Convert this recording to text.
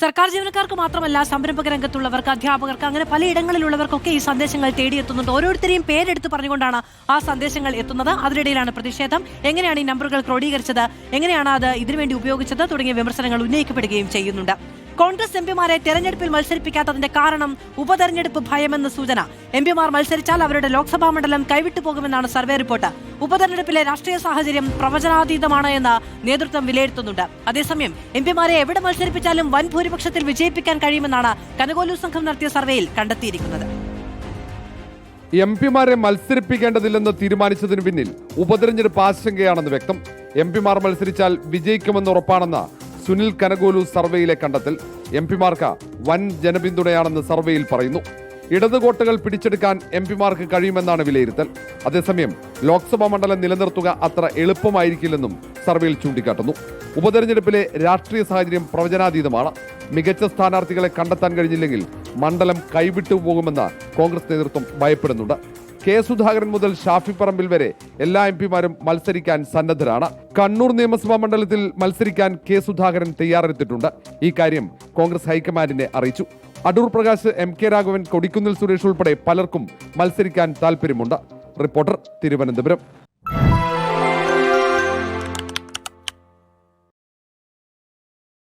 സർക്കാർ ജീവനക്കാർക്ക് മാത്രമല്ല, സംരംഭക രംഗത്തുള്ളവർക്ക്, അധ്യാപകർക്ക്, അങ്ങനെ പലയിടങ്ങളിലുള്ളവർക്കൊക്കെ ഈ സന്ദേശങ്ങൾ തേടിയെത്തുന്നുണ്ട്. ഓരോരുത്തരെയും പേരെടുത്ത് പറഞ്ഞുകൊണ്ടാണ് ആ സന്ദേശങ്ങൾ എത്തുന്നത്. അതിനിടയിലാണ് പ്രതിഷേധം. എങ്ങനെയാണ് ഈ നമ്പറുകൾ ക്രോഡീകരിച്ചത്, എങ്ങനെയാണ് അത് ഇതിനുവേണ്ടി ഉപയോഗിച്ചത് തുടങ്ങിയ വിമർശനങ്ങൾ ഉന്നയിക്കപ്പെടുകയും ചെയ്യുന്നുണ്ട്. കോൺഗ്രസ് എംപിമാരെ തെരഞ്ഞെടുപ്പിൽ മത്സരിപ്പിക്കാത്തതിന്റെ കാരണം ഉപതെരഞ്ഞെടുപ്പ് ഭയമെന്ന് സൂചന. എംപിമാർ മത്സരിച്ചാൽ അവരുടെ ലോക്സഭാ മണ്ഡലം കൈവിട്ടു പോകുമെന്നാണ് സർവേ റിപ്പോർട്ട്. ഉപതെരഞ്ഞെടുപ്പിലെ രാഷ്ട്രീയ സാഹചര്യം പ്രവചനാതീതമാണ് എന്ന് നേതൃത്വം വിലയിരുത്തുന്നുണ്ട്. അതേസമയം എംപിമാരെ എവിടെ മത്സരിപ്പിച്ചാലും വൻ ഭൂരിപക്ഷത്തിൽ വിജയിപ്പിക്കാൻ കഴിയുമെന്നാണ് കനകോലു സംഘം നടത്തിയ സർവേയിൽ കണ്ടെത്തിയിരിക്കുന്നത്. എംപിമാരെ മത്സരിപ്പിക്കേണ്ടതില്ലെന്ന് തീരുമാനിച്ചതിന് പിന്നിൽ ഉപതെരഞ്ഞെടുപ്പ് ആശങ്കയാണെന്ന് വ്യക്തം. എംപിമാർ മത്സരിച്ചാൽ വിജയിക്കുമെന്ന് ഉറപ്പാണെന്ന് സുനിൽ കനകോലു സർവേയിലെ കണ്ടെത്തൽ. എംപിമാർക്ക് വൻ ജനപിന്തുണയാണെന്ന് സർവേയിൽ പറയുന്നു. ഇടത് കോട്ടകൾ പിടിച്ചെടുക്കാൻ എംപിമാർക്ക് കഴിയുമെന്നാണ് വിലയിരുത്തൽ. അതേസമയം ലോക്സഭാ മണ്ഡലം നിലനിർത്തുക അത്ര എളുപ്പമായിരിക്കില്ലെന്നും സർവേയിൽ ചൂണ്ടിക്കാട്ടുന്നു. ഉപതെരഞ്ഞെടുപ്പിലെ രാഷ്ട്രീയ സാഹചര്യം പ്രവചനാതീതമാണ്. മികച്ച സ്ഥാനാർത്ഥികളെ കണ്ടെത്താൻ കഴിഞ്ഞില്ലെങ്കിൽ മണ്ഡലം കൈവിട്ടു പോകുമെന്ന് കോൺഗ്രസ് നേതൃത്വം ഭയപ്പെടുന്നുണ്ട്. കെ സുധാകരൻ മുതൽ ഷാഫി പറമ്പിൽ വരെ എല്ലാ എംപിമാരും മത്സരിക്കാൻ സന്നദ്ധരാണ്. കണ്ണൂർ നിയമസഭാ മണ്ഡലത്തിൽ മത്സരിക്കാൻ കെ സുധാകരൻ തയ്യാറെടുത്തിട്ടുണ്ട്. ഈ കാര്യം കോൺഗ്രസ് ഹൈക്കമാൻഡിനെ അറിയിച്ചു. അടൂർ പ്രകാശ്, എം കെ രാഘവൻ, കൊടിക്കുന്നിൽ സുരേഷ് ഉൾപ്പെടെ പലർക്കും മത്സരിക്കാൻ താല്പര്യമുണ്ട്. റിപ്പോർട്ടർ, തിരുവനന്തപുരം.